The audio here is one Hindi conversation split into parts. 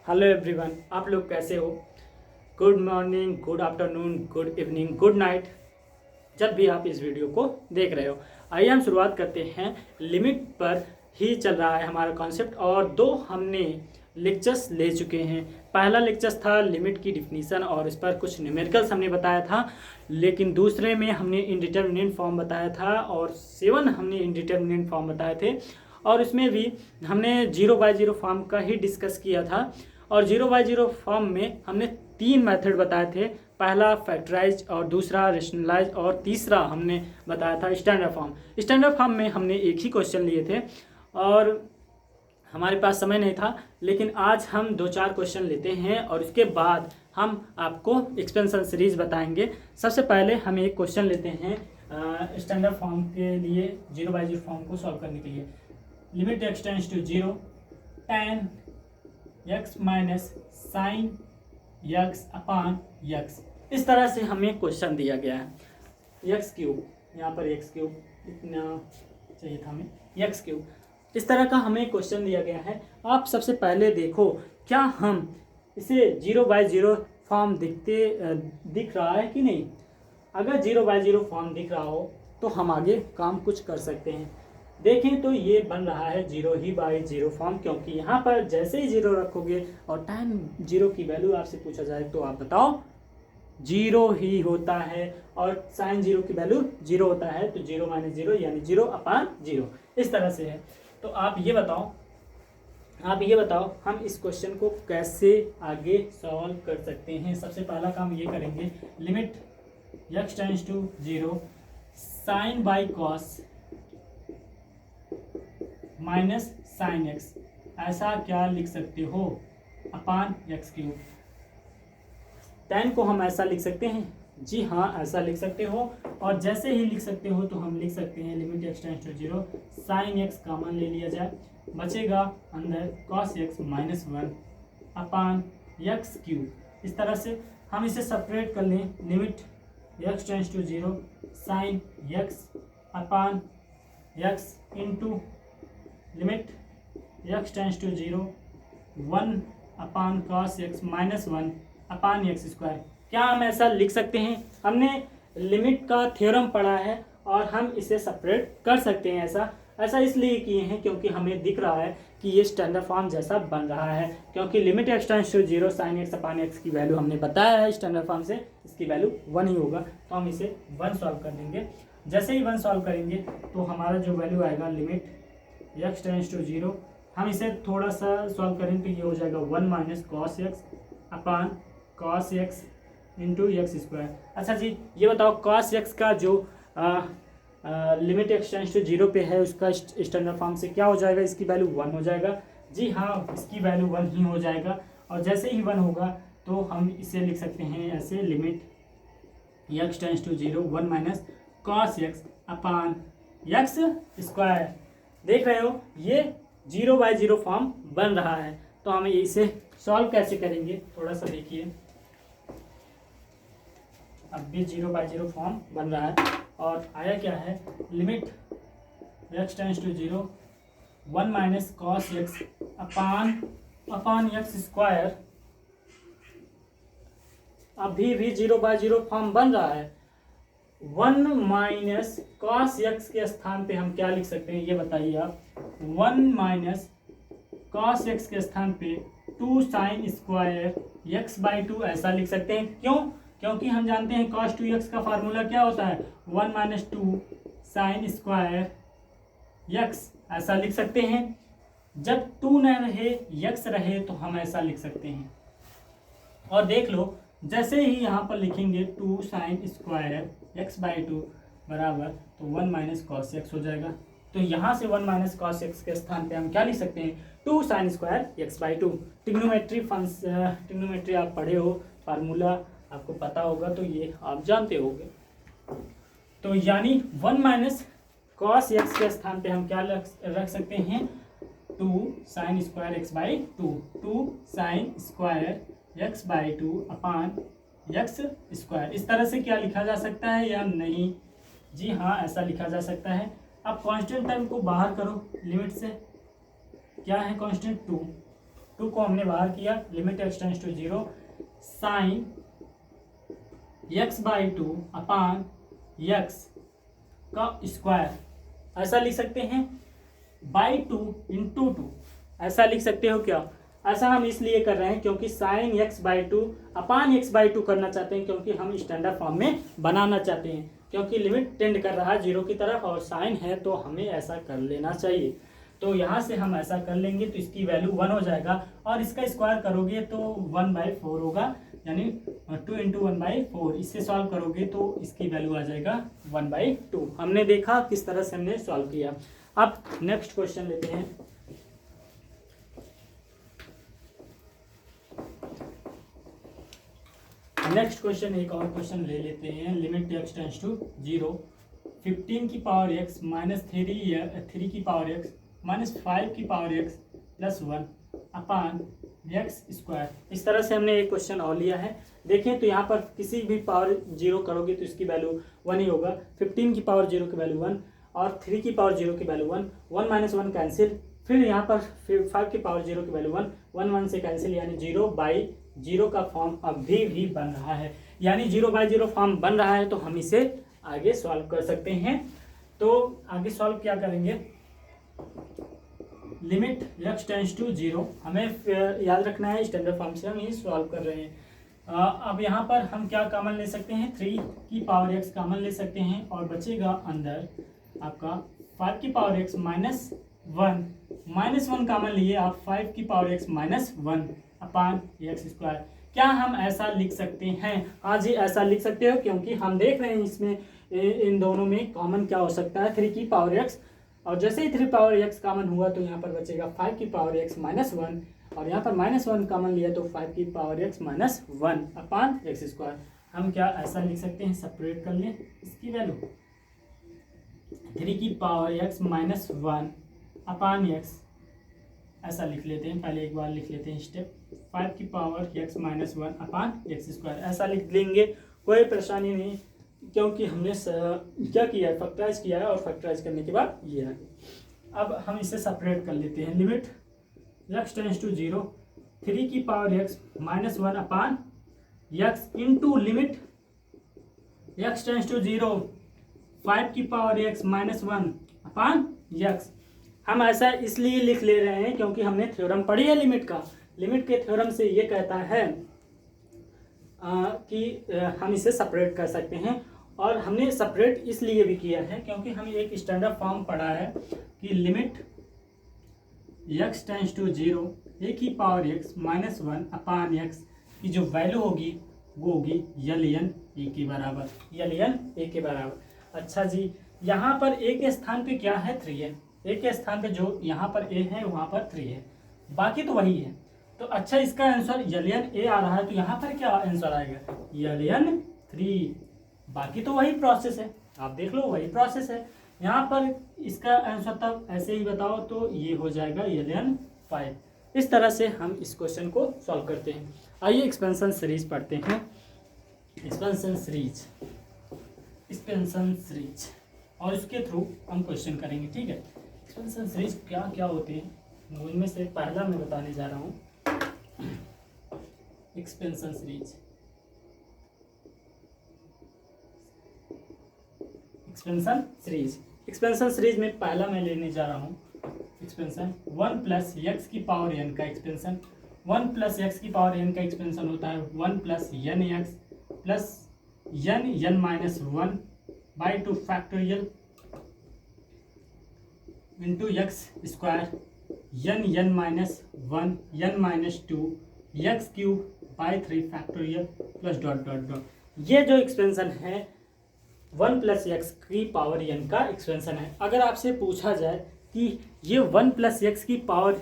हेलो एवरीवन, आप लोग कैसे हो। Good morning, good afternoon, good evening, good night, जब भी आप इस वीडियो को देख रहे हो। आइए हम शुरुआत करते हैं। लिमिट पर ही चल रहा है हमारा कॉन्सेप्ट और दो हमने लेक्चर्स ले चुके हैं। पहला लेक्चर्स था लिमिट की डिफिनीशन और इस पर कुछ न्यूमेरिकल्स हमने बताया था, लेकिन दूसरे में हमने इनडिटर्मिनेंट फॉर्म बताया था और 7 हमने इनडिटर्मिनेंट फॉर्म बताए थे। और इसमें भी हमने 0/0 फॉर्म का ही डिस्कस किया था और 0/0 फॉर्म में हमने 3 मेथड बताए थे। पहला फैक्टराइज और दूसरा रेशनलाइज और तीसरा हमने बताया था स्टैंडर्ड फॉर्म। स्टैंडर्ड फॉर्म में हमने एक ही क्वेश्चन लिए थे और हमारे पास समय नहीं था, लेकिन आज हम 2-4 क्वेश्चन लेते हैं और उसके बाद हम आपको एक्सपेंशन सीरीज बताएंगे। सबसे पहले हम एक क्वेश्चन लेते हैं स्टैंडर्ड फॉर्म के लिए, 0/0 फॉर्म को सॉल्व करने के लिए। Limit x tends to 0 tan x minus sine x upon x। इस तरह से हमें क्वेश्चन दिया गया है। x क्यूब, यहाँ पर x क्यूब इतना चाहिए था हमें, x क्यूब इस तरह का हमें क्वेश्चन दिया गया है। आप सबसे पहले देखो क्या हम इसे 0/0 फॉर्म दिख रहा है कि नहीं। अगर 0/0 फॉर्म दिख रहा हो तो हम आगे काम कुछ कर सकते हैं। देखें तो ये बन रहा है 0/0 फॉर्म, क्योंकि यहाँ पर जैसे ही 0 रखोगे और tan 0 की वैल्यू आपसे पूछा जाए तो आप बताओ 0 ही होता है और sin 0 की वैल्यू 0 होता है, तो 0 - 0 यानी 0/0 इस तरह से है। तो आप ये बताओ हम इस क्वेश्चन को कैसे आगे सॉल्व कर सकते हैं। सबसे पहला काम ये करेंगे, limit x tends to 0 sine by cos minus sine x, ऐसा क्या लिख सकते हो, अपान x क्यूब। tan को हम ऐसा लिख सकते हैं, जी हाँ ऐसा लिख सकते हो। और जैसे ही लिख सकते हो तो हम लिख सकते हैं limit x tends to 0 sine x common ले लिया जाए, बचेगा अंदर cos x minus 1 upon x cube. इस तरह से हम इसे सेपरेट कर लें, limit x tends to 0 sine x upon x into limit x tends to 0 1 upon cos x minus 1 upon x square. क्या हम ऐसा लिख सकते हैं? हमने लिमिट का थ्योरम पढ़ा है और हम इसे सेपरेट कर सकते हैं। ऐसा इसलिए किए हैं क्योंकि हमें दिख रहा है कि ये स्टैंडर्ड फॉर्म जैसा बन रहा है, क्योंकि limit x tends to 0 sine x upon x की वैल्यू हमने बताया है स्टैंडर्ड फॉर्म से, इसकी वैल्यू 1 ही होगा। तो हम इसे 1 सॉल्व कर देंगे। जैसे ही 1 सॉल्व करेंगे तो हमारा जो वैल्यू आएगा लिमिट x टेंड्स टू 0, हम इसे थोड़ा सा सॉल्व करें तो ये हो जाएगा 1 माइनस कॉस एक्स अपान cos x into x square. अच्छा जी, ये बताओ कॉस एक्स का जो लिमिट x टेंड्स टू 0 पे है उसका स्टैंडर्ड फॉर्म से क्या हो जाएगा, इसकी वैल्यू 1 हो जाएगा। जी हाँ, इसकी वैल्यू 1 ही हो जाएगा। और जैसे ही 1 होगा तो हम इसे लिख सकते हैं ऐसे, limit x tends to 0 1 minus cos x upon x square. देख रहे हो ये 0/0 फॉर्म बन रहा है। तो हम इसे सॉल्व कैसे करेंगे, थोड़ा सा देखिए। अब भी 0/0 फॉर्म बन रहा है और आया क्या है, limit x tends to 0 1 minus cos x upon x square. अभी भी 0/0 फॉर्म बन रहा है। 1 माइनस कॉस एक्स के स्थान पे हम क्या लिख सकते हैं, ये बताइए आप। 1 माइनस कॉस एक्स के स्थान पे 2 साइन स्क्वायर x/2 ऐसा लिख सकते हैं। क्यों? क्योंकि हम जानते हैं cos 2x का फार्मूला क्या होता है, 1 माइनस 2 साइन स्क्वायर x, ऐसा लिख सकते हैं। जब 2 न रहे x रहे तो हम ऐसा लिख सकते हैं। और देख लो, जैसे ही यहाँ पर लिखेंगे 2 साइन स्क्वायर x/2 बराबर, तो 1 माइनस कॉस एक्स हो जाएगा। तो यहाँ से 1 माइनस कॉस एक्स के स्थान पे हम क्या लिख सकते हैं, 2 साइन स्क्वायर x/2। ट्रिग्नोमेट्री आप पढ़े हो, फार्मूला आपको पता होगा, तो ये आप जानते होंगे। तो यानी 1 माइनस कॉस एक्स के स्थान पे हम क्या रख सकते हैं, 2 sine square x/2, 2 sine square x/2 अपान एक्स स्क्वायर। इस तरह से क्या लिखा जा सकता है या नहीं? जी हाँ, ऐसा लिखा जा सकता है। अब कांस्टेंट टर्म को बाहर करो लिमिट से, क्या है कांस्टेंट, 2। 2 को हमने बाहर किया, limit x tends to 0 sine x/2 upon x का स्क्वायर ऐसा लिख सकते हैं, बाई 2 इंटू 2 ऐसा लिख सकते हो क्या। ऐसा हम इसलिए कर रहे हैं क्योंकि साइन x/2 अपान x/2 करना चाहते हैं, क्योंकि हम स्टैंडर्ड फॉर्म में बनाना चाहते हैं, क्योंकि लिमिट टेंड कर रहा है 0 की तरफ और साइन है तो हमें ऐसा कर लेना चाहिए। तो यहाँ से हम ऐसा कर लेंगे तो इसकी वैल्यू 1 हो जाएगा और इसका स्क्वायर करोगे तो 1/4 होगा, यानी 2 इंटू 1/4। इससे सॉल्व करोगे तो इसकी वैल्यू आ जाएगा 1/2। हमने देखा किस तरह से हमने सॉल्व किया। अब नेक्स्ट क्वेश्चन लेते हैं। नेक्स्ट क्वेश्चन एक और क्वेश्चन ले लेते हैं। लिमिट एक्स टेंड्स टू 0 15 की पावर x माइनस 3 की पावर x माइनस 5 की पावर x प्लस 1 अपान एक्स स्क्वायर। इस तरह से हमने एक क्वेश्चन और लिया है। देखें तो यहाँ पर किसी भी पावर 0 करोगे तो इसकी वैल्यू 1 ही होगा। 15 की पावर 0 की वैल्यू 1 और 3 की पावर 0 की वैल्यू 1, 1 माइनस 1 कैंसिल, फिर यहाँ पर 5 की पावर 0 की वैल्यू 1, 1 से कैंसिल, यानी 0/0 का फॉर्म अभी भी बन रहा है, यानी 0/0 फॉर्म बन रहा है। तो हम इसे आगे सॉल्व कर सकते हैं। तो आगे सॉल्व क्या करेंगे, लिमिट x टेंड्स टू 0 हमें याद रखना है, स्टैंडर्ड फॉर्म से हम ये सॉल्व कर रहे हैं। अब यहाँ पर हम क्या कॉमन ले सकते हैं, 3 की पावर x कॉमन ले सकते हैं और बचेगा अंदर आपका 5 की पावर x माइनस 1 कॉमन लिए आप 5 की पावर x माइनस 1 अपान एक्स स्क्वायर। क्या हम ऐसा लिख सकते हैं? हाँ जी, ऐसा लिख सकते हो, क्योंकि हम देख रहे हैं इसमें इन दोनों में कॉमन क्या हो सकता है, 3 की पावर x, और जैसे ही 3 पावर x कॉमन हुआ तो यहाँ पर बचेगा 5 की पावर x माइनस 1 और यहाँ पर माइनस 1 कॉमन लिया तो 5 की पावर x माइनस 1 अपान एक्स स्क्वायर। हम क्या ऐसा लिख सकते हैं, सेपरेट कर लें इसकी वैल्यू, 3 की power x minus 1 upon x ऐसा लिख लेते हैं। पहले एक बार लिख लेते हैं स्टेप, 5 की पावर x माइनस 1 अपान एक्स स्क्वायर ऐसा लिख लेंगे, कोई परेशानी नहीं, क्योंकि हमने क्या किया है, फैक्टराइज किया है और फैक्टराइज करने के बाद ये है। अब हम इसे सेपरेट कर लेते हैं। लिमिट x टेंड्स टू 0 3 की power x minus 1 upon x into limit x tends to 0 5 की power x minus 1 upon x। हम ऐसा इसलिए लिख ले रहे हैं क्योंकि हमने थ्योरम पढ़ी है लिमिट का। लिमिट के थ्योरम से ये कहता है कि हम इसे सेपरेट कर सकते हैं, और हमने सेपरेट इसलिए भी किया है क्योंकि हम एक स्टैंडर्ड फॉर्म पढ़ा है कि limit x tends to 0 a की power x minus 1 upon x की जो वैल्यू होगी वो होगी ln a के बराबर, ln a के बराबर। अच्छा जी, यहाँ पर a के स्थान पे क्या है, 3 है। a के स्थान पे जो यहाँ पर a है वहाँ पर 3 है, बाकी तो वही है। तो अच्छा, इसका आंसर ln a आ रहा है, तो यहाँ पर क्या आंसर आएगा, ln 3। बाकी तो वही प्रोसेस है, आप देख लो वही प्रोसेस है। यहाँ पर इसका आंसर तब ऐसे ही बताओ तो ये हो जाएगा ln 5। इस तरह से हम इस क्वेश्चन को सॉल्व करते हैं। आइए एक्सपेंशन सीरीज पढ़ते हैं। एक्सपेंशन सीरीज और इसके थ्रू हम क्वेश्चन करेंगे, ठीक है। एक्सपेंशन सीरीज क्या क्या होते हैं, उनमें से पहला मैं बताने जा रहा हूँ। एक्सपेंशन सीरीज में पहला मैं लेने जा रहा हूँ एक्सपेंशन 1 प्लस एक्स की पावर n का एक्सपेंशन। 1 प्लस एक्स की पावर n का एक्सपेंशन होता है 1 plus n x plus n minus 1 by 2 factorial into x square n minus 1 n minus 2 x cube by 3 factorial plus dot dot dot. ये जो एक्सपेंशन है 1 प्लस एक्स की पावर n का एक्सपेंशन है। अगर आपसे पूछा जाए कि ये 1 प्लस एक्स की पावर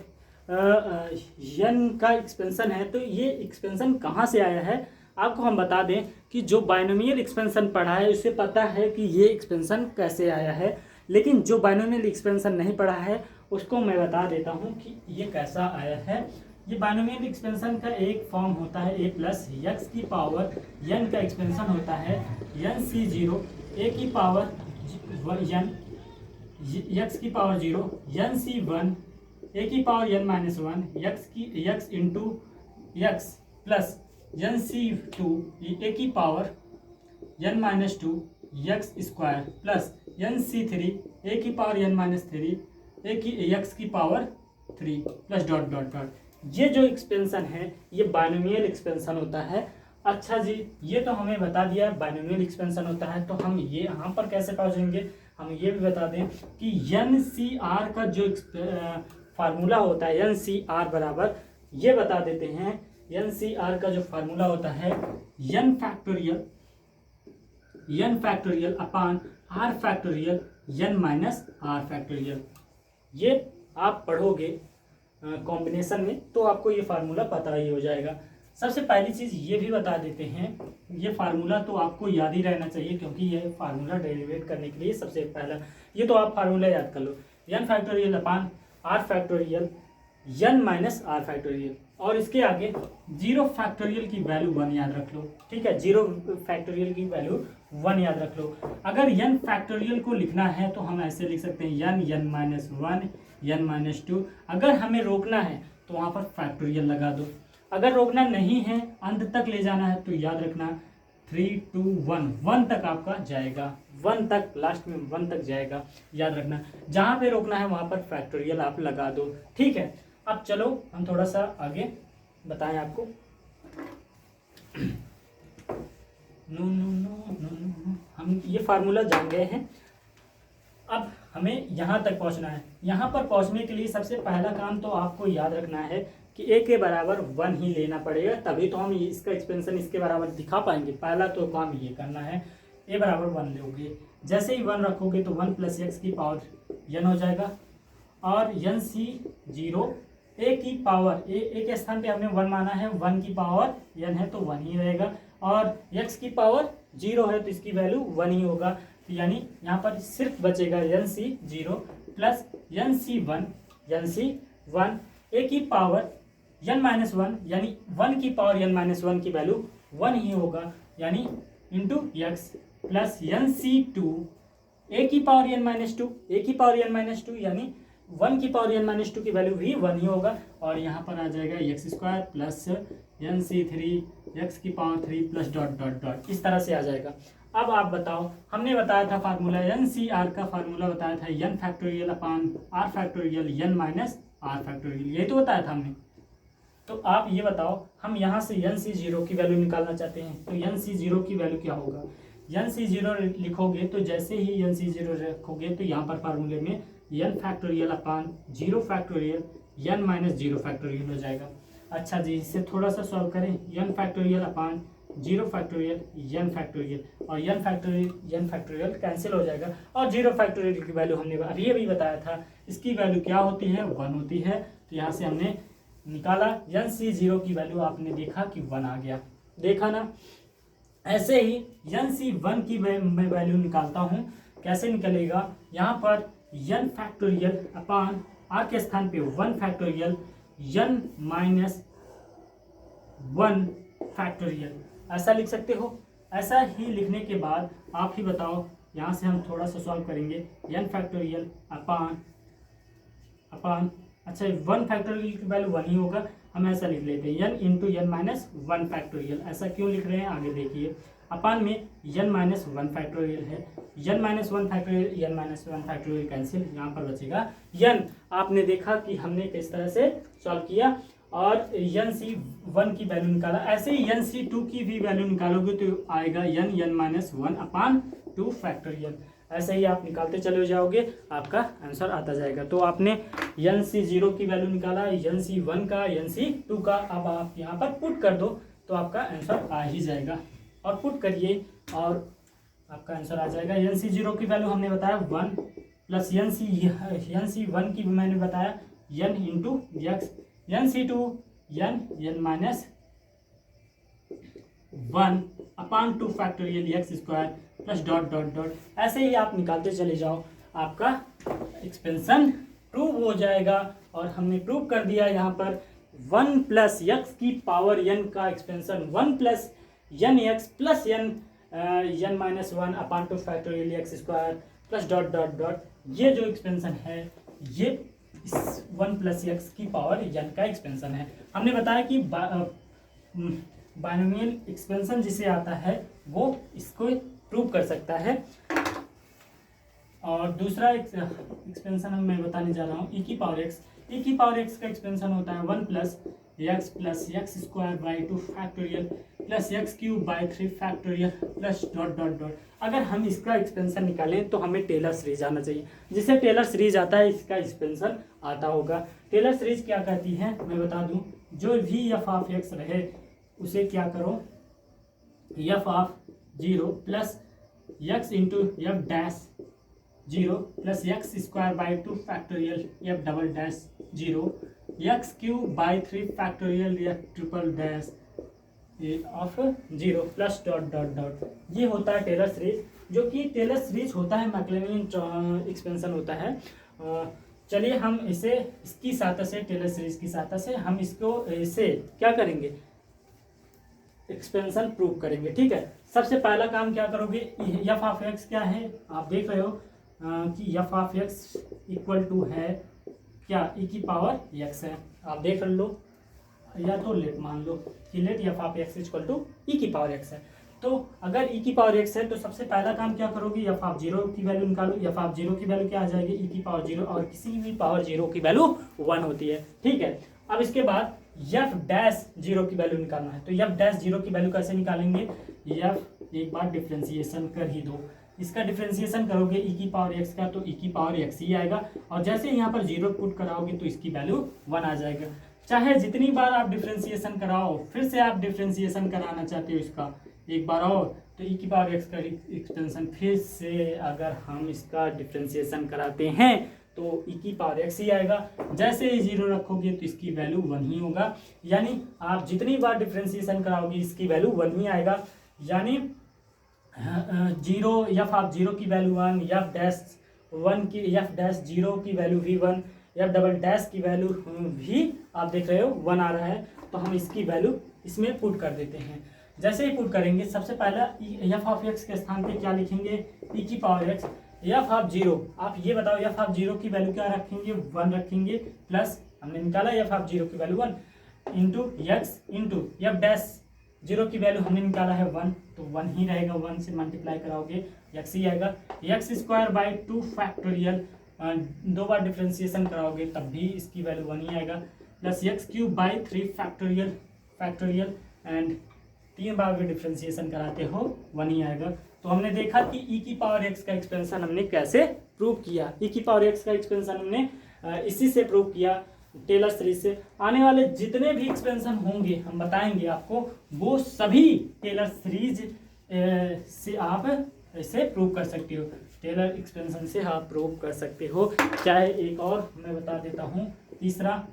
n का एक्सपेंशन है तो ये एक्सपेंशन कहाँ से आया है, आपको हम बता दें कि जो बाइनोमियल एक्सपेंशन पढ़ा है उससे पता है कि ये एक्सपेंशन कैसे आया है, लेकिन जो बाइनोमियल एक्सपेंशन नहीं पढ़ा है उसको मैं बता देता हूँ कि ये कैसा आया है। ये बाइनोमियल एक्सपेंशन का एक फॉर्म होता है a प्लस एक्स की पावर n का एक्सपेंशन होता है nc0 a की पावर n x की पावर 0 nc1 ए की power n minus one x into x plus n c two a की power n minus two x square plus n c three a की power n minus three x की power 3 plus dot dot dot. ये जो एक्सपेंशन है ये बाइनोमियल एक्सपेंशन होता है। अच्छा जी, ये तो हमें बता दिया बाइनोमियल एक्सपेंशन होता है, तो हम ये यहाँ पर कैसे पहुँचेंगे, हम ये भी बता दें कि एन सी आर का जो फार्मूला होता है एन सी आर बराबर, ये बता देते हैं एन सी आर का जो फार्मूला होता है n factorial upon r factorial n minus r factorial. ये आप पढ़ोगे कॉम्बिनेशन में तो आपको ये फार्मूला पता ही हो जाएगा। सबसे पहली चीज़ ये भी बता देते हैं, ये फार्मूला तो आपको याद ही रहना चाहिए क्योंकि ये फार्मूला डेरिवेट करने के लिए सबसे पहला ये तो आप फार्मूला याद कर लो, n factorial upon r factorial n minus r factorial, और इसके आगे जीरो फैक्टोरियल की वैल्यू 1 याद रख लो। ठीक है, जीरो फैक्टोरियल की वैल्यू 1 याद रख लो। अगर एन फैक्टोरियल को लिखना है तो हम ऐसे लिख सकते हैं n minus one n minus two. अगर हमें रोकना है तो वहाँ पर फैक्टोरियल लगा दो, अगर रोकना नहीं है अंत तक ले जाना है तो याद रखना 3 2 1 1 तक आपका जाएगा, 1 तक लास्ट में 1 तक जाएगा, याद रखना। जहाँ पे रोकना है वहाँ पर फैक्टोरियल आप लगा दो। ठीक है, अब चलो हम थोड़ा सा आगे बताएं आपको। हम ये फार्मूला जान गए हैं, अब हमें यहाँ तक पहुँचना है। यहाँ पर पहुँचने के लिए सबसे पहला काम तो आपको याद रखना है कि a के बराबर 1 ही लेना पड़ेगा, तभी तो हम इसका एक्सपेंशन इसके बराबर दिखा पाएंगे। पहला तो काम ये करना है, a बराबर 1 लोगे, जैसे ही 1 रखोगे तो 1 प्लस एक्स की पावर n हो जाएगा, और एन सी जीरो a की पावर a के स्थान पे हमने 1 माना है, 1 की पावर n है तो 1 ही रहेगा, और x की पावर 0 है तो इसकी वैल्यू 1 ही होगा। तो यानी यहाँ पर सिर्फ बचेगा n c zero plus n c one a की पावर n माइनस वन, यानी 1 की पावर n माइनस वन की वैल्यू 1 ही होगा, यानी into x plus n c two a की power n minus two, a की पावर n माइनस टू यानी 1 की पावर n माइनस टू की वैल्यू भी 1 ही होगा, और यहाँ पर आ जाएगा x square plus n c three x की power 3 plus dot dot dot, इस तरह से आ जाएगा। अब आप बताओ, हमने बताया था फार्मूला एन सी आर का फार्मूला बताया था n factorial upon r factorial n minus r factorial, यही तो बताया था हमने। तो आप ये बताओ, हम यहाँ से एन सी जीरो की वैल्यू निकालना चाहते हैं, तो एन सी जीरो की वैल्यू क्या होगा, एन सी जीरो लिखोगे तो जैसे ही एन सी जीरो रखोगे तो यहाँ पर फार्मूले में n factorial upon zero factorial n minus zero factorial हो जाएगा। अच्छा जी, इससे थोड़ा सा सॉल्व करें, n factorial upon zero factorial n factorial, और एन फैक्टोरियल कैंसिल हो जाएगा, और जीरो फैक्टोरियल की वैल्यू हमने अभी अभी बताया था इसकी वैल्यू क्या होती है, 1 होती है। तो यहाँ से हमने निकाला एन सी जीरो की वैल्यू, आपने देखा कि 1 आ गया, देखा ना। ऐसे ही एन सी वन की मैं वैल्यू निकालता हूँ, कैसे निकलेगा, यहाँ पर एन फैक्टोरियल अपान आर के स्थान पे 1 फैक्टोरियल एन माइनस 1 फैक्टोरियल, ऐसा लिख सकते हो। ऐसा ही लिखने के बाद आप ही बताओ, यहाँ से हम थोड़ा सा सॉल्व करेंगे, एन फैक्टोरियल अपान अच्छा 1 फैक्टोरियल की वैल्यू 1 ही होगा, हम ऐसा लिख लेते हैं n into n minus 1 factorial. ऐसा क्यों लिख रहे हैं आगे देखिए, अपान में एन माइनस 1 फैक्टोरियल है, n minus 1 factorial n minus 1 factorial cancel, यहाँ पर बचेगा एन। आपने देखा कि हमने किस तरह से सॉल्व किया, और एन सी वन की वैल्यू निकाला। ऐसे ही एन सी टू की भी वैल्यू निकालोगे तो आएगा एन माइनस 1 अपान 2 फैक्टोरियल। ऐसे ही आप निकालते चले जाओगे, आपका आंसर आता जाएगा। तो आपने एन सी जीरो की वैल्यू निकाला, एन सी वन का, एन सी टू का, अब आप यहाँ पर पुट कर दो तो आपका आंसर आ ही जाएगा, और पुट करिए और आपका आंसर आ जाएगा। एन सी जीरो की वैल्यू हमने बताया 1 प्लस एन सी वन की मैंने बताया n into x, n c two n minus 1 upon 2 factorial x square plus dot dot dot. ऐसे ही आप निकालते चले जाओ, आपका एक्सपेंशन प्रूव हो जाएगा। और हमने प्रूव कर दिया यहाँ पर 1 प्लस एक्स की पावर n का expansion 1 plus n x plus n minus 1 upon 2 factorial x square plus dot dot dot. ये जो एक्सपेंशन है ये इस 1 प्लस एक्स की पावर n का एक्सपेंशन है। हमने बताया कि बाइनोमियल एक्सपेंशन जिसे आता है वो इसको प्रूव कर सकता है। और दूसरा एक्सपेंशन मैं बताने जा रहा हूँ ई की पावर एक्स। ई की पावर एक्स का एक्सपेंशन होता है 1 plus x square by 2 factorial plus x cube by 3 factorial plus dot dot dot. अगर हम इसका एक्सपेंशन निकालें तो हमें टेलर सीरीज आना चाहिए। जिसे टेलर सीरीज आता है इसका एक्सपेंशन आता होगा। टेलर सीरीज क्या कहती है मैं बता दूं, जो भी एफ ऑफ एक्स रहे उसे क्या करो, F of 0 plus x into f dash 0 plus x square by 2 factorial f double dash 0 x cube by 3 factorial f triple dash of 0 plus dot dot dot. ये होता है टेलर सीरीज, जो कि टेलर सीरीज होता है मैक्लैरिन एक्सपेंशन होता है। चलिए हम इसे इसकी सहायता से, टेलर सीरीज की सहायता से हम इसको इसे क्या करेंगे, एक्सपेंशन प्रूव करेंगे। ठीक है, सबसे पहला काम क्या करोगे, एफ ऑफ एक्स क्या है आप देख रहे हो कि f of x equal to है क्या, ई की पावर एक्स है। आप देख लो या तो लेट मान लो कि let f of x equal to e की पावर एक्स है। तो अगर ई की पावर एक्स है तो सबसे पहला काम क्या करोगे, एफ ऑफ 0 की वैल्यू निकालो। एफ ऑफ 0 की वैल्यू क्या आ जाएगी, ई की पावर 0, और किसी भी पावर 0 की वैल्यू 1 होती है। ठीक है, अब इसके बाद एफ डैश 0 की वैल्यू निकालना है। तो एफ डैश 0 की वैल्यू कैसे निकालेंगे, एफ एक बार डिफ्रेंसिएशन कर ही दो। इसका डिफ्रेंसिएशन करोगे ई की पावर एक्स का तो ई की पावर एक्स ही आएगा, और जैसे यहाँ पर 0 पुट कराओगे तो इसकी वैल्यू 1 आ जाएगा। चाहे जितनी बार आप डिफ्रेंसिएशन कराओ, फिर से आप डिफ्रेंसिएशन कराना चाहते हो इसका एक बार और, तो ई की पावर एक्स का एक्सपेंशन फिर से अगर हम इसका डिफ्रेंसिएशन कराते हैं तो ई की पावर एक्स ही आएगा। जैसे ही 0 रखोगे तो इसकी वैल्यू 1 ही होगा, यानी आप जितनी बार डिफ्रेंसिएशन कराओगे इसकी वैल्यू 1 ही आएगा। यानी 0 एफ ऑफ 0 की वैल्यू 1, एफ डैश 1 की, एफ डैश 0 की वैल्यू भी 1, एफ डबल डैश की वैल्यू भी आप देख रहे हो 1 आ रहा है। तो हम इसकी वैल्यू इसमें पुट कर देते हैं। जैसे ही पुट करेंगे सबसे पहला एफ ऑफ एक्स के स्थान पे क्या लिखेंगे, ई की पावर एक्स। एफ ऑफ 0 आप ये बताओ, एफ ऑफ 0 की वैल्यू क्या रखेंगे, 1 रखेंगे, प्लस हमने निकाला एफ ऑफ 0 की value 1 into x into f dash 0 की वैल्यू हमने निकाला है 1, तो 1 ही रहेगा। 1 से मल्टीप्लाई कराओगे एक्स ही आएगा। X square by 2 factorial 2 bar differentiation कराओगे तब भी इसकी वैल्यू 1 ही आएगा, plus x cube by 3 factorial and 3 बार भी डिफ्रेंसिएशन कराते हो 1 ही आएगा। तो हमने देखा कि ई की पावर एक्स का एक्सपेंशन हमने कैसे प्रूव किया। ई की पावर एक्स का एक्सपेंशन हमने इसी से प्रूव किया, टेलर सीरीज से। आने वाले जितने भी एक्सपेंशन होंगे हम बताएंगे आपको, वो सभी टेलर सीरीज से आप इसे प्रूव कर सकते हो। टेलर एक्सपेंशन से आप प्रूव कर सकते हो। चाहे एक और मैं बता देता हूँ, तीसरा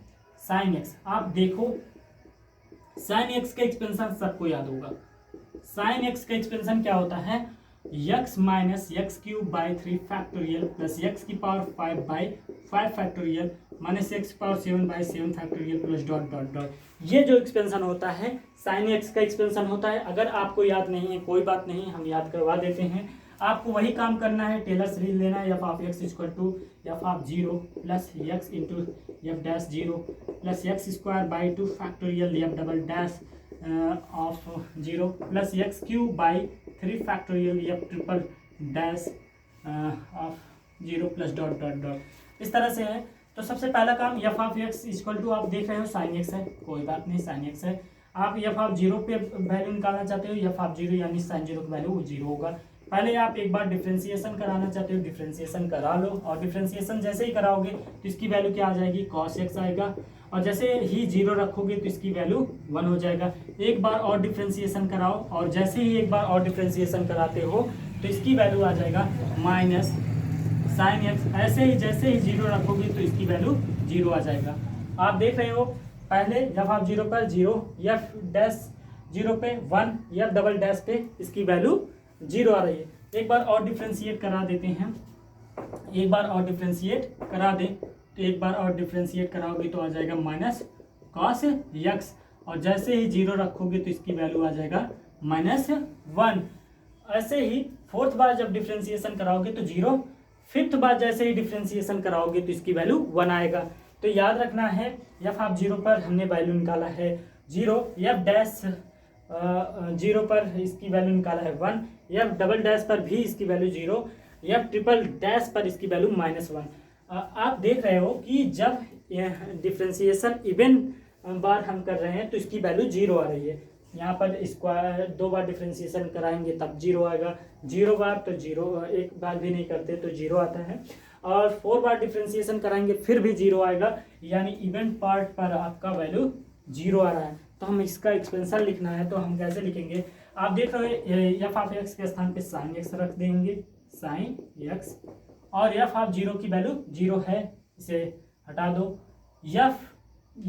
साइन एक्स। आप देखो साइन एक्स का एक्सपेंशन सबको याद होगा। साइन एक्स का एक्सपेंशन क्या होता है, x minus x cube by 3 factorial plus x की power 5 by 5 factorial minus x की power 7 by 7 factorial plus dot dot dot. ये जो एक्सपेंशन होता है साइन एक्स का एक्सपेंशन होता है। अगर आपको याद नहीं है कोई बात नहीं, हम याद करवा देते हैं। आपको वही काम करना है, टेलर सीरीज लेना है। F of x equal to f of 0 plus x into f dash 0 plus x square by 2 factorial f double dash of 0 plus x cube by 3 factorial f triple dash of 0 plus dot dot dot. इस तरह से है। तो सबसे पहला काम f of x equal to आप देख रहे हो साइन एक्स है, कोई बात नहीं साइन एक्स है। आप एफ ऑफ 0 पे वैल्यू निकालना चाहते हो, एफ ऑफ 0 यानी साइन 0 की वैल्यू 0 होगा। पहले आप एक बार डिफ्रेंसिएशन कराना चाहते हो, डिफ्रेंसिएशन करा लो, और डिफ्रेंसिएशन जैसे ही कराओगे तो इसकी वैल्यू क्या आ जाएगी, कॉस एक्स आएगा, और जैसे ही 0 रखोगे तो इसकी वैल्यू 1 हो जाएगा। एक बार और डिफ्रेंसिएशन कराओ, और जैसे ही एक बार और डिफ्रेंसिएशन कराते हो तो इसकी वैल्यू आ जाएगा माइनस साइन एक्स। ऐसे ही जैसे ही 0 रखोगे तो इसकी वैल्यू 0 आ जाएगा। आप देख रहे हो पहले एफ ऑफ 0 पर 0, एफ डैश 0 पे 1, एफ डबल डैश पे इसकी वैल्यू 0 आ रही है। एक बार और डिफ्रेंशिएट करा देते हैं, एक बार और डिफ्रेंशिएट करा दें तो एक बार और डिफ्रेंशिएट कराओगे तो आ जाएगा माइनस कॉस एक्स, और जैसे ही 0 रखोगे तो इसकी वैल्यू आ जाएगा माइनस 1। ऐसे ही फोर्थ बार जब डिफ्रेंशिएशन कराओगे तो 0, फिफ्थ बार जैसे ही डिफ्रेंसिएशन कराओगे तो इसकी वैल्यू 1 आएगा। तो याद रखना है एफ ऑफ 0 पर हमने वैल्यू निकाला है 0, एफ डैश 0 पर इसकी वैल्यू निकाला है 1, एफ डबल डैश पर भी इसकी वैल्यू 0, एफ ट्रिपल डैश पर इसकी वैल्यू -1। आप देख रहे हो कि जब डिफ्रेंसिएशन इवन बार हम कर रहे हैं तो इसकी वैल्यू 0 आ रही है। यहाँ पर स्क्वायर 2 बार डिफ्रेंसिएशन कराएंगे तब 0 आएगा, 0 बार तो 0, एक बार भी नहीं करते तो 0 आता है, और 4 बार डिफ्रेंसिएशन कराएंगे फिर भी 0 आएगा, यानी इवन पार्ट पर आपका वैल्यू 0 आ रहा है। तो हम इसका एक्सपेंशन लिखना है तो हम कैसे लिखेंगे, आप देख रहे हो एफ ऑफ एक्स के स्थान पे साइन एक्स रख देंगे, साइन एक्स, और एफ ऑफ 0 की वैल्यू 0 है, इसे हटा दो, F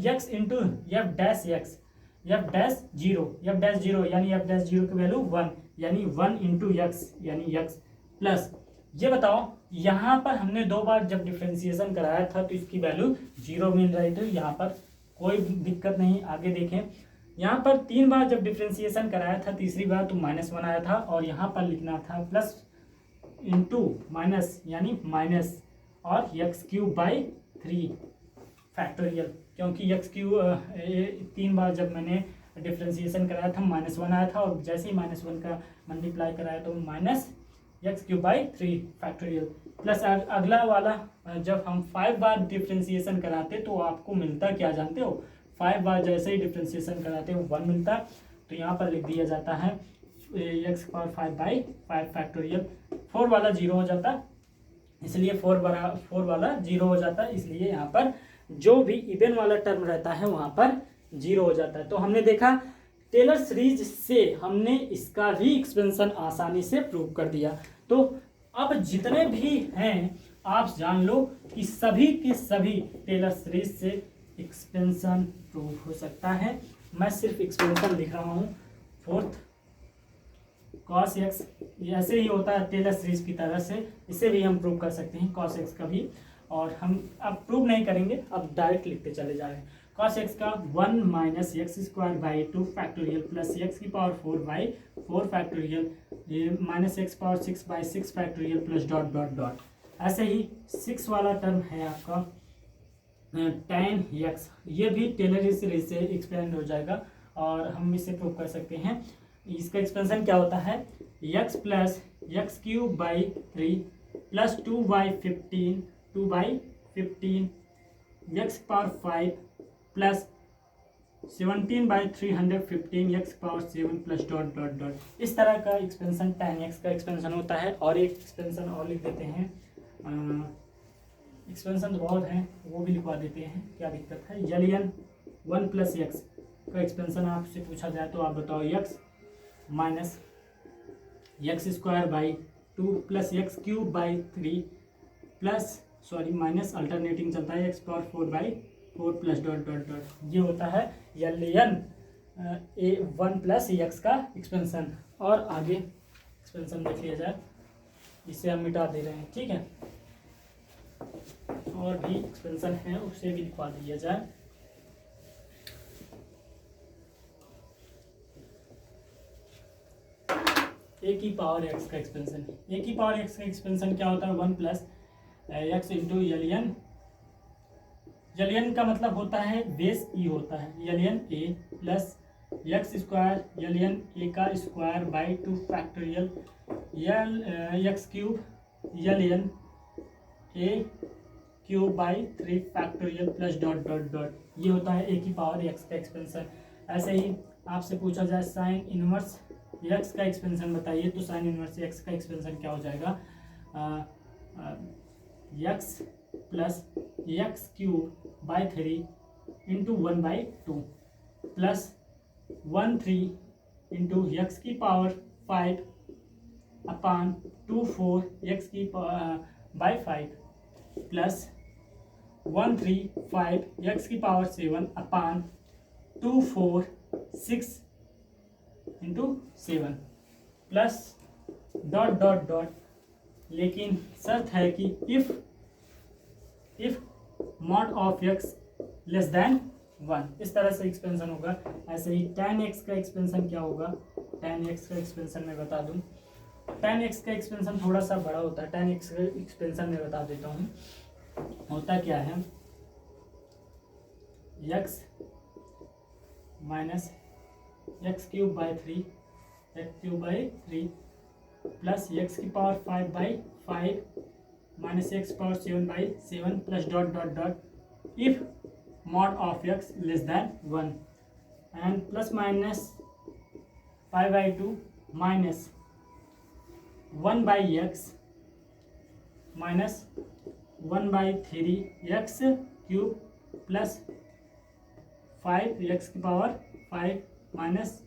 x into f dash x, F dash 0, F dash 0 यानी एफ डैश 0 की वैल्यू 1, यानी 1 इंटू एक्स यानी एक्स, प्लस ये बताओ यहाँ पर हमने 2 बार जब डिफ्रेंसिएशन कराया था तो इसकी वैल्यू 0 मिल रही थी, यहाँ पर कोई दिक्कत नहीं। आगे देखें, यहाँ पर 3 बार जब डिफ्रेंसिएशन कराया था, तीसरी बार तो -1 आया था, और यहाँ पर लिखना था प्लस इंटू माइनस यानी माइनस, और एक्स क्यूब बाई 3 फैक्टोरियल, क्योंकि एक्स क्यूब 3 बार जब मैंने डिफ्रेंसिएशन कराया था -1 आया था, और जैसे ही -1 का मल्टीप्लाई कराया तो minus x cube by 3 factorial, plus अगला वाला जब हम 5 बार डिफ्रेंसिएशन कराते तो आपको मिलता क्या जानते हो, 5 बार जैसे ही डिफ्रेंसिएशन कराते हो 1 मिलता, तो यहाँ पर लिख दिया जाता है एक्स पावर 5 बाई 5 फैक्टोरियल। 4 वाला 0 हो जाता, इसलिए 4 वाला 0 हो जाता, इसलिए यहाँ पर जो भी इवन वाला टर्म रहता है वहाँ पर 0 हो जाता है। तो हमने देखा टेलर सीरीज से हमने इसका भी एक्सपेंशन आसानी से प्रूव कर दिया। तो अब जितने भी हैं आप जान लो कि सभी के सभी टेलर सीरीज से एक्सपेंशन प्रूव हो सकता है। मैं सिर्फ एक्सपेंशन लिख रहा हूँ, फोर्थ कॉस एक्स, ऐसे ही होता है टेलर सीरीज की तरह से, इसे भी हम प्रूव कर सकते हैं कॉस एक्स का भी, और हम अब प्रूव नहीं करेंगे, अब डायरेक्ट लिखते चले जा रहे हैं। कॉस एक्स का 1 minus x square by 2 factorial plus x की power 4 by 4 factorial minus x power 6 by 6 factorial plus dot dot dot. ऐसे ही 6 वाला टर्म है आपका tan एक्स, ये भी टेलर सीरीज से एक्सपेंड हो जाएगा, और हम इसे प्रूव कर सकते हैं। इसका एक्सपेंशन क्या होता है, x plus x cube by 3 plus 2 by 15 x power 5 plus 17 by 315 x power 7 plus dot dot dot. इस तरह का एक्सपेंशन tan एक्स का एक्सपेंशन होता है। और एक एक्सपेंशन और लिख देते हैं, एक्सपेंशन तो बहुत है वो भी लिखवा देते हैं, क्या दिक्कत है। एलियन 1 प्लस एक्स का एक्सपेंशन आपसे पूछा जाए तो आप बताओ, x minus x square by 2 plus x cube by 3 plus minus alternating चलता है x power 4 by 4 plus dot dot dot. ये होता है एलियन 1 प्लस एक्स का एक्सपेंशन। और आगे एक्सपेंशन देख लिया जाए, इसे हम मिटा दे रहे हैं, ठीक है। और भी एक्सपेंशन है उसे भी लिखवा दिया जाए। ए की पावर एक्स का एक्सपेंशन, ए की पावर एक्स का एक्सपेंशन क्या होता है, 1 plus x into alien. Alien का मतलब होता है बेस ई होता है, एलियन ए प्लस एक्स स्क्वायर एलियन ए का square by 2 factorial x cube alien A cube by 3 factorial plus dot dot dot. ये होता है ए की पावर एक्स का एक्सपेंशन। ऐसे ही आपसे पूछा जाए साइन इनवर्स एक्स का एक्सपेंशन बताइए, तो साइन इनवर्स एक्स का एक्सपेंशन क्या हो जाएगा, x plus x cube by 3 into 1 by 2 plus 1 3 into x की पावर 5 अपान 2 4 एक्स की बाई 5 प्लस 1 3 5 एक्स की पावर 7 अपान 2 4 6 into 7 plus dot dot dot. लेकिन शर्त है कि if mod of x less then 1, इस तरह से एक्सपेंशन होगा। ऐसे ही tan एक्स का एक्सपेंशन क्या होगा, tan एक्स का एक्सपेंशन मैं बता दूं, 10x का एक्सपेंशन थोड़ा सा बड़ा होता है। 10x का एक्सपेंशन मैं बता देता हूँ, होता क्या है, x minus x cube by three plus x की power 5/5 minus x power 7/7 plus dot dot dot if mod of x less than 1 and plus minus 5/2 minus 1/x minus 1/3 x cube plus 5 x की power 5 minus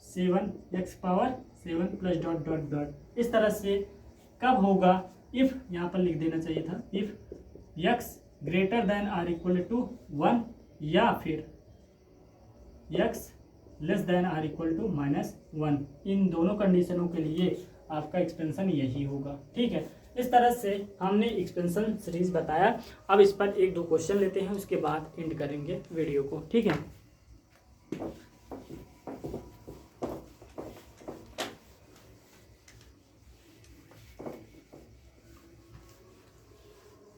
7 x power 7 plus dot dot dot. इस तरह से कब होगा, इफ यहाँ पर लिख देना चाहिए था, if x greater than or equal to 1 या फिर x less than or equal to -1। इन दोनों कंडीशनों के लिए आपका एक्सपेंशन यही होगा। ठीक है, इस तरह से हमने एक्सपेंशन सीरीज बताया। अब इस पर 1-2 क्वेश्चन लेते हैं, उसके बाद एंड करेंगे वीडियो को। ठीक है,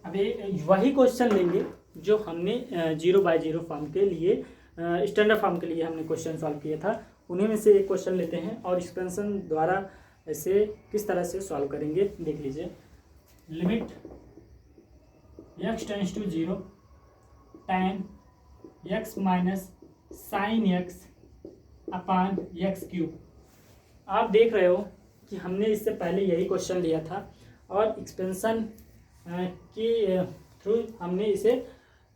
अभी वही क्वेश्चन लेंगे जो हमने 0/0 फॉर्म के लिए, स्टैंडर्ड फॉर्म के लिए हमने क्वेश्चन सॉल्व किया था। उन्हीं में से एक क्वेश्चन लेते हैं और एक्सपेंशन द्वारा इसे किस तरह से सॉल्व करेंगे देख लीजिए। Limit x tends to 0 tan x minus sine x upon x cube. आप देख रहे हो कि हमने इससे पहले यही क्वेश्चन लिया था और एक्सपेंशन की थ्रू हमने इसे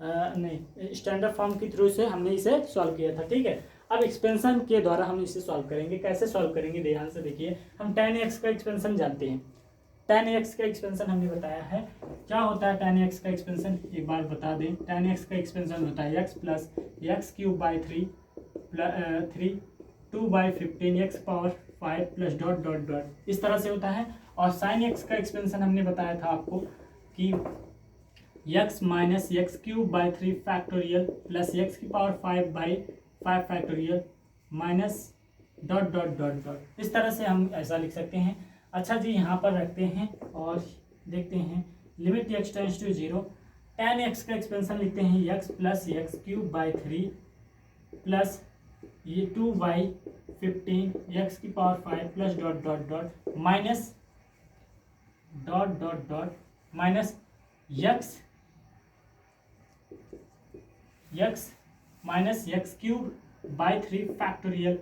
नहीं, स्टैंडर्ड फॉर्म के थ्रू से हमने इसे सॉल्व किया था। ठीक है, अब एक्सपेंशन के द्वारा हम इसे सॉल्व करेंगे। कैसे सॉल्व करेंगे ध्यान से देखिए। हम tan x का एक्सपेंशन जानते हैं। tan x का एक्सपेंशन हमने बताया है। क्या होता है tan x का एक्सपेंशन, एक बार बता दें। tan x का एक्सपेंशन होता है x plus x cube by 3 2/15 x power 5 plus dot dot dot, इस तरह से होता है। और sin x का एक्सपेंशन हमने बताया था आपको कि x minus x cube by 3 factorial plus x की power 5/5 factorial minus dot dot dot dot. इस तरह से हम ऐसा लिख सकते हैं। अच्छा जी, यहाँ पर रखते हैं और देखते हैं। Limit x tends to 0 tan x का एक्सपेंशन लिखते हैं x plus x cube by 3 plus ये 2/15 एक्स की power 5 plus dot dot dot minus dot dot dot minus x minus x cube by 3 factorial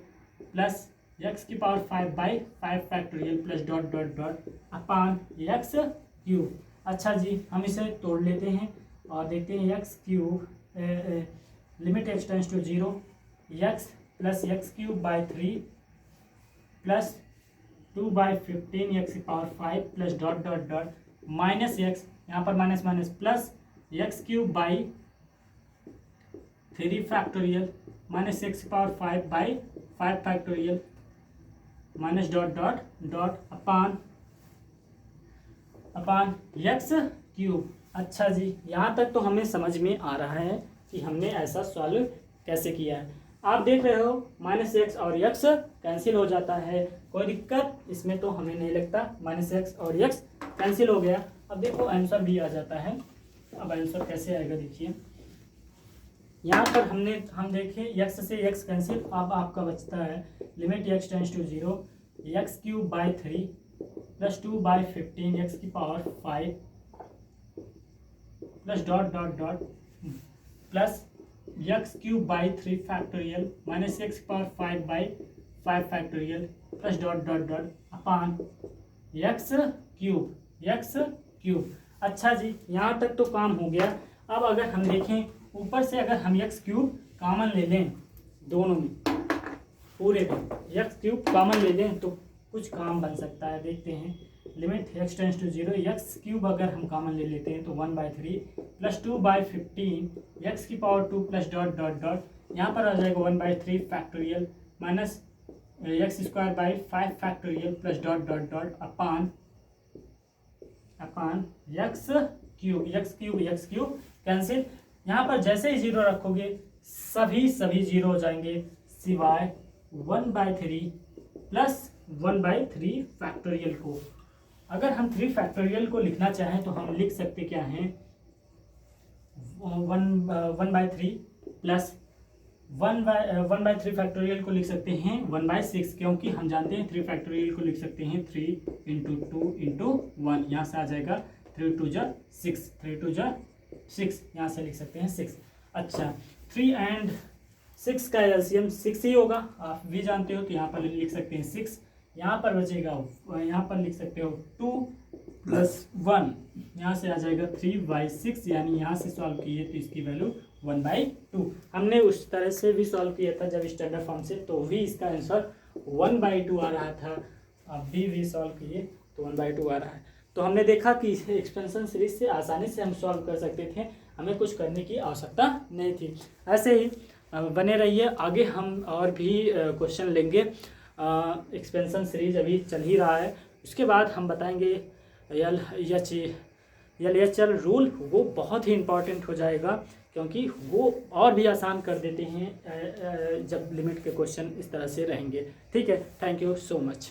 plus x की power 5/5 factorial plus dot dot dot upon x cube. अच्छा जी, हम इसे तोड़ लेते हैं और देखते हैं x cube limit x tends to 0 x plus x cube by 3 plus 2/15 x की power 5 plus dot dot dot minus x, यहाँ पर minus minus plus x cube by 3 factorial minus x की power 5/5 factorial minus dot dot dot upon x cube. अच्छा जी, यहाँ तक तो हमें समझ में आ रहा है कि हमने ऐसा सॉल्व कैसे किया है। आप देख रहे हो माइनस एक्स और एक्स कैंसिल हो जाता है, कोई दिक्कत इसमें तो हमें नहीं लगता। माइनस एक्स और एक्स कैंसिल हो गया। अब देखो आंसर भी आ जाता है। अब आंसर कैसे आएगा देखिए, यहाँ पर हम देखें x से x कैंसिल। अब आपका बचता है limit x tends to 0 x cube by 3 plus 2/15 x की power 5 plus dot dot dot plus x cube by 3 factorial minus x की power 5/5 factorial plus dot dot dot upon x cube. अच्छा जी, यहाँ तक तो काम हो गया। अब अगर हम देखें ऊपर से, अगर हम एक्स क्यूब कॉमन ले लें दोनों में, पूरे में एक्स क्यूब कॉमन ले लें तो कुछ काम बन सकता है। देखते हैं। Limit x tends to 0 x cube अगर हम कॉमन ले लेते हैं तो 1/3 प्लस 2/15 एक्स की power 2 plus dot dot dot, यहाँ पर आ जाएगा 1/3 factorial minus x square by 5 factorial plus dot dot dot upon x cube cancel. यहाँ पर जैसे ही 0 रखोगे सभी 0 हो जाएंगे सिवाय 1/3 प्लस 1/3 फैक्टोरियल को। अगर हम 3 फैक्टोरियल को लिखना चाहें तो हम लिख सकते क्या हैं, 1/3 प्लस 1/3 फैक्टोरियल को लिख सकते हैं 1/6, क्योंकि हम जानते हैं 3 फैक्टोरियल को लिख सकते हैं 3 × 2 × 1। यहाँ से आ जाएगा 3 2 जा 6, 3 2 जा 6, यहाँ से लिख सकते हैं 6। अच्छा, 3 और 6 का एलसीएम 6 ही होगा, आप भी जानते हो, तो यहाँ पर लिख सकते हैं 6। यहाँ पर बचेगा, यहाँ पर लिख सकते हो 2 + 1, यहाँ से आ जाएगा 3/6, यानी यहाँ से सॉल्व किए तो इसकी वैल्यू 1/2। हमने उस तरह से भी सॉल्व किया था जब स्टैंडर्ड फॉर्म से, तो भी इसका आंसर 1/2 आ रहा था। अब भी सॉल्व किए तो 1/2 आ रहा है। तो हमने देखा कि एक्सपेंशन सीरीज से आसानी से हम सॉल्व कर सकते थे, हमें कुछ करने की आवश्यकता नहीं थी। ऐसे ही बने रहिए, आगे हम और भी क्वेश्चन लेंगे। एक्सपेंशन सीरीज अभी चल ही रहा है, उसके बाद हम बताएंगे LHS रूल, वो बहुत ही इम्पॉर्टेंट हो जाएगा, क्योंकि वो और भी आसान कर देते हैं जब लिमिट के क्वेश्चन इस तरह से रहेंगे। ठीक है, थैंक यू सो मच।